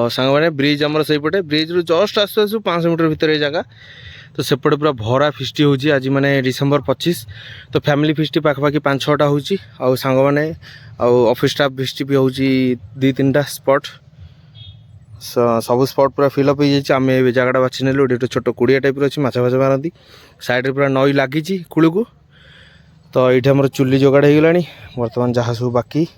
सांग मैंने ब्रिज आमर से पटे ब्रिज रु जस्ट आसु आसु 500 मीटर भितर ये जगह तो सेपटे पूरा भरा फिस्ट होची आज माने डिसेंबर 25 तो फैमिली फिस्ट पाखापाखि 5-6टा होची आ सांग मैंने ऑफिस स्टाफ फिस्ट भी होची 2-3टा स्पॉट सब स्पॉट पूरा फिलअप हो जाए आम ए जगटा बाछि नेलु एटे छोट कुड़िया टाइप अच्छी माछ फाछ मारती साइड पूरा नई लगी कूल को तो ये आम चुली जोगाड़ हो गला बर्तमान जहाँ सब बाकी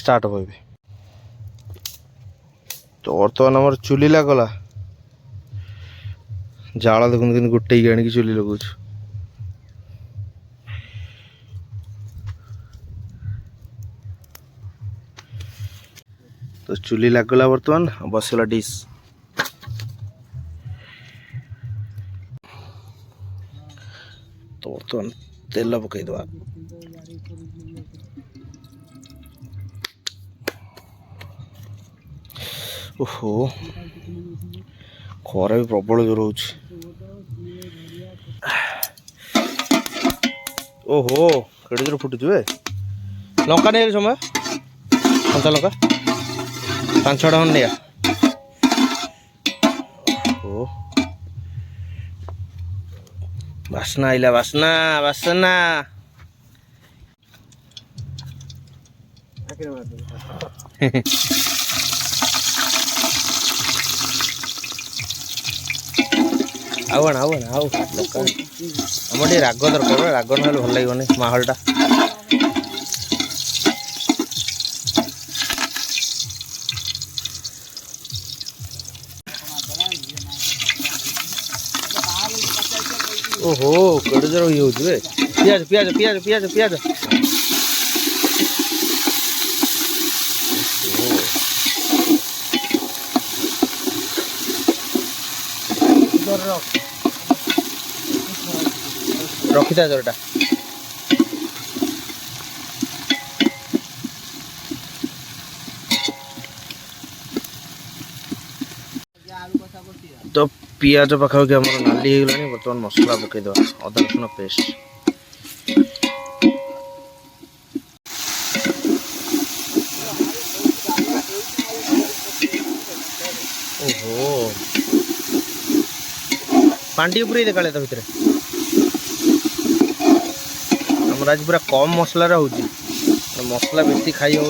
स्टार्ट हो तो बर्तमान आम चुली लगला जाल देखते गोटे आनिक चुली लगुच तो चुली लगला बर्तमान बसला डिश तो बर्तमान तेल पकईदवा ओहो खरा भी प्रबल जोर हो ओहो केड़े जोर फुटुच लंका नहीं समय कंचा लंका 5-6टा खंड नहीं बासना आइला बासना बासना आवन आवन आउ आम राग दरकार राग ना भल लगे माहौलटा ओहो केड़े जोर ये पियाज पियाज पियाज पियाज पियाज रखी था जोरटा तो पियाज पाखापाखि आम नाली हो गला बर्तमान मसला पकईद अदा रसुण पेस्ट ओहो पांडी पूरे देखा तो भितर आम आज पूरा कम मसला होची मसला बेसी खाई हो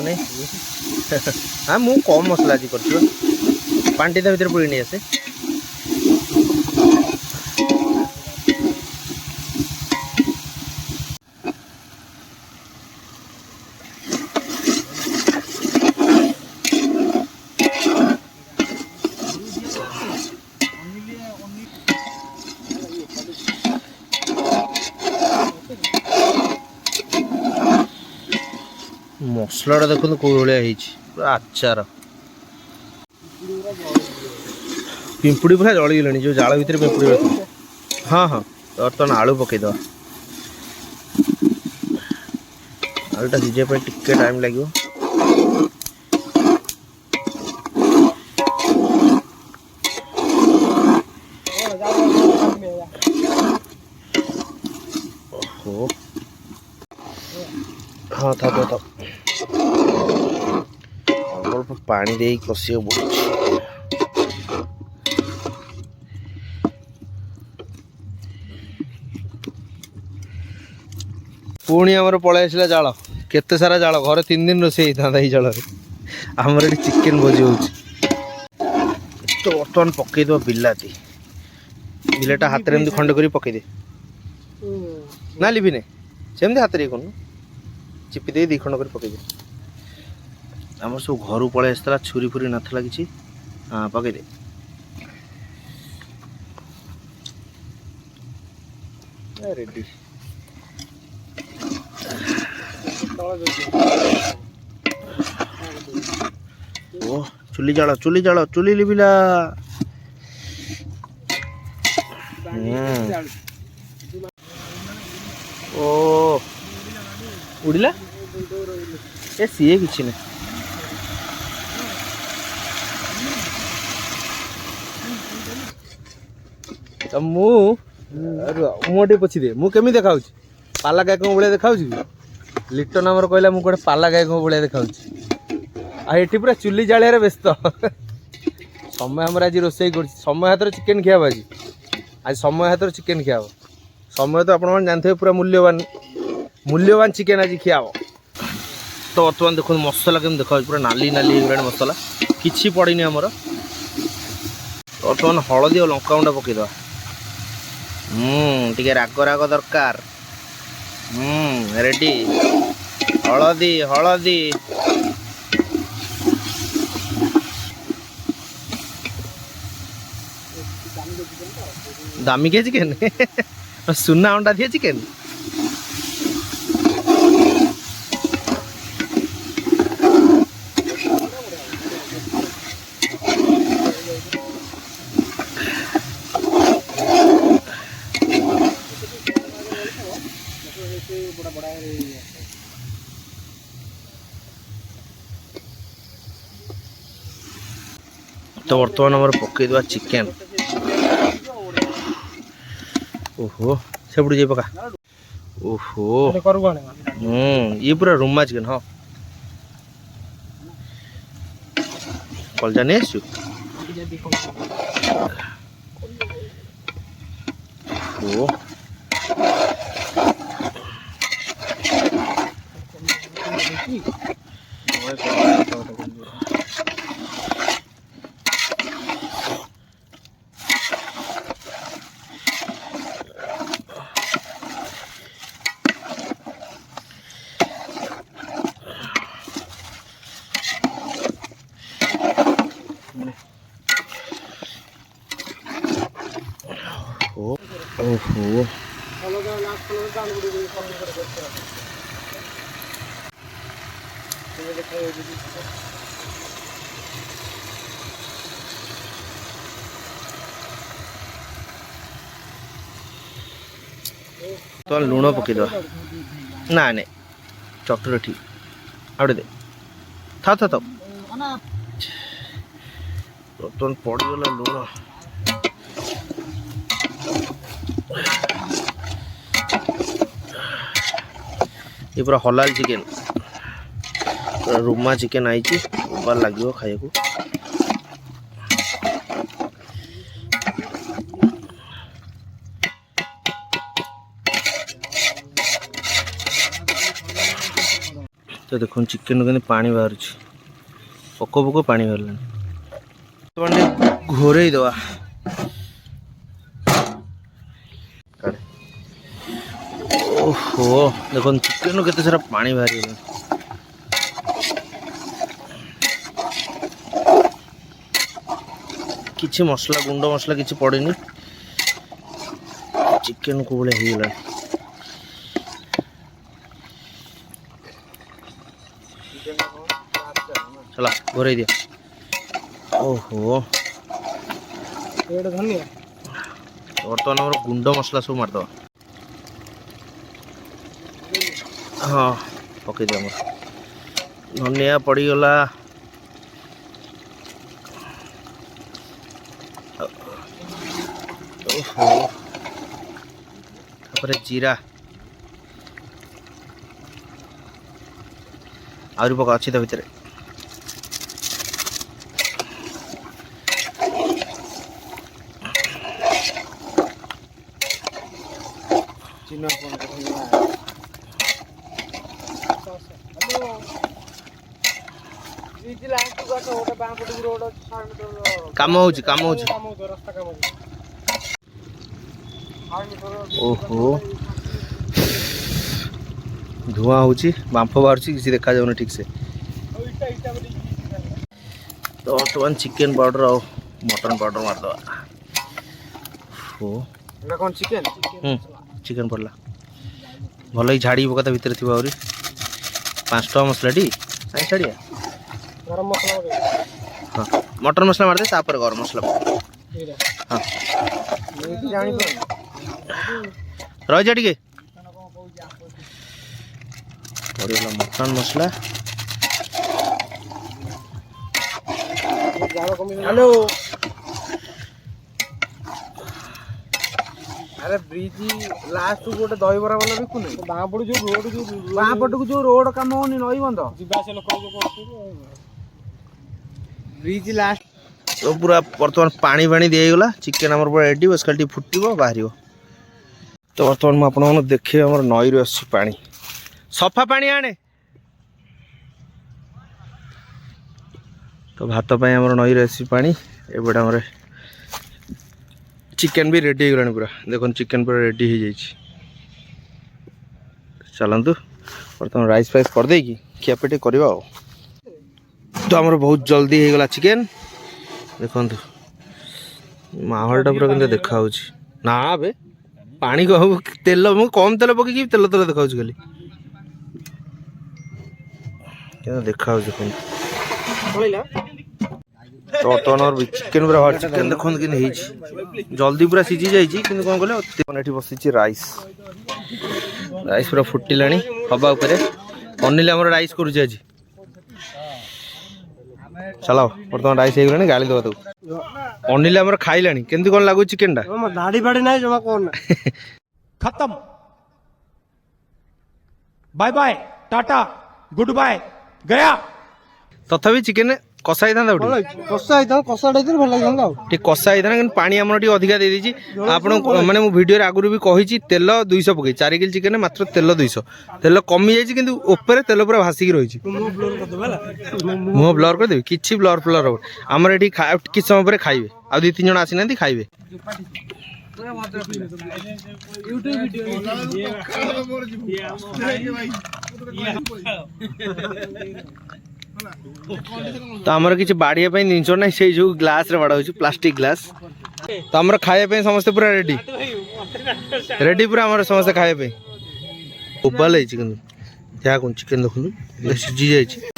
हाँ मु कम मसला आज कर पांडी ता भितर पूरी नहीं आसे मसलाटा देखो कौ भाया पूरा आचार पिंपुड़ी पूरा जलीगले जो जाल भितर पिंपुड़ी हाँ हाँ बर्तमान आलू पकईद आलूटा सीझे टिके टाइम लगे हाँ था अल्प पानी दे कषिया पुणी आमर पलि आसला जाल केते सारा जाल घर 3 दिन रोसे होता जाल आमर ये चिकेन भोजी हो बर्तमान पकईद बिलाती बिलाटा हाथ में खंड कर पकईदे ना लिभिने सेमती हाथ में कौन चिपी दे 2 खंड कर पकईदे आम सब घर पलि आसला छुरी फुरी नाला कि हाँ पकईदे रेडी ओ चुली जाल चुली लिबिला ओ उड़िला ए सीए किछि नै तो मुझे पोछि दे मु केमी देखा पाला गाय कौन भाई देखा लिटन आमर कहला मुझे गोटे पाला गाय कौन भाई देखा ये पूरा चुली जालिया व्यस्त समय आम आज रोसे कर समय हाथ चिकेन खिया आज आज समय हाथ चिकेन खिया समय तो आप जानते पूरा मूल्यवान चिकेन आज खिया तो बर्तमान देखो मसला केम देखा पूरा नाली नाली हो मसला किसी पड़नी आमर बर्तमान हलदी और लंका गुंड पकईद टे राग राग दरकार रेडी हलदी हलदी दामिकिया चिकेन सुना अंडा दिया चिकेन तो बर्तमान आम पकई दवा चिकेन ओहो से जाए पका ओहो ये पूरा रुमा चिकेन हाँ कलजा नहीं आसु ओ ओहो तो लुण पकईद ना नहीं चटुर ठीक आउटे दे था था बर्तमान पड़गला लुण ये पूरा हलाल चिकेन पूरा रुमा चिकेन आई बार लगे खाया को तो देखो चिकेन के पानी बाहर पक पक पानी बाहर घोरे दवा ओहो देखो चिकेन केते सारा पानी बाहरी किछि मसला गुंड मसला किछि पड़ेनी चिकेन को बड़े हो गला चला घोरे दिया ओहो धनिया बर्तमान आम गुंड मसला सब मारद हाँ पकई दिया धनिया पड़गला जीरा आहरी पका अच्छी भितर काम हो ओहो धुआं होची बांफ बाहर किसी देखा जाऊन ठीक से तो बर्तमान चिकेन पाउडर और मटन पाउडर मारदवा कौन चिकेन चिकेन पड़ला भल ही झाड़ी पका भितर थी आहरी 5 टका मसला टी साई छाड़िया गरम मसला हाँ मटन मसला मारदे तापर गरम मसला हाँ रही जा टे पड़गला मटन मसला हेलो अरे ब्रिज लास्ट गोटे दहीबरा वाला बिकुने बाँ पटू जो रोड जो बाँ पटू जो रोड काम होनी नई बंद ब्रिज लास्ट तो पूरा बर्तमान पानी पानी दिगला चिकेन आम पूरा रेडी बस खाली फुटो बाहर। तो बर्तमान मुझे आपको देखे आम नई रु आस पानी सफा पानी आने। तो भात आम नई आस पानी एपटे आम चिकेन भी रेडी हो गला पूरा देखो चिकेन पूरा रेडी हो जाए। चलतु बर्तमान राइस फाइस कर देकी खियापिटी करवा। तो आम बहुत जल्दी हो गला चिकेन देखु माहौलटा पूरा के देखा ना बे पानी कह तेल मु कम तेल पकई तेल तेल देखा खाली देखा देख। तो बर्तमान चिकेन पूरा हट चिकेन देखो कि जल्दी पूरा सीझी जाइए कि कौन कहले बसी राइस राइस पूरा फुटिला हवा अनिल आम राइस करुचे आज। चलो बर्तमान राइस हो गला गाली दबा तक अनिल आम खाइला केमती कौन लगुच चिकेन टा दाढ़ी फाड़ी ना जमा कौन खत्म bye bye tata goodbye गया। तथापि चिकेन कषा ही था कषा कषा भल लगे कषा ही था कि पानी आम अधिका दे दीजिए आप मैंने मो वीडियो आगुरी भी कही तेल 200 पकई 4 किलो चिकेन मात्र तेल 200 तेल कमी जाइए कि ऊपर तेल पूरा भासिक रही मुह ब्लर करदेवी कि ब्लर फ्लर हम आमर ये किस समय पर खाइबे आ 2-3 जन आसी ना खाइबे। तो आमर किसी बाड़िया जिनस ना से जो ग्लास रे बाड़ा प्लास्टिक ग्लास। तो आमर खाया समस्ते पूरा रेडी रेडी पूरा आमर समस्ते खाया उबाल चिकेन क्या चिकेन देखो सीझी जाइए।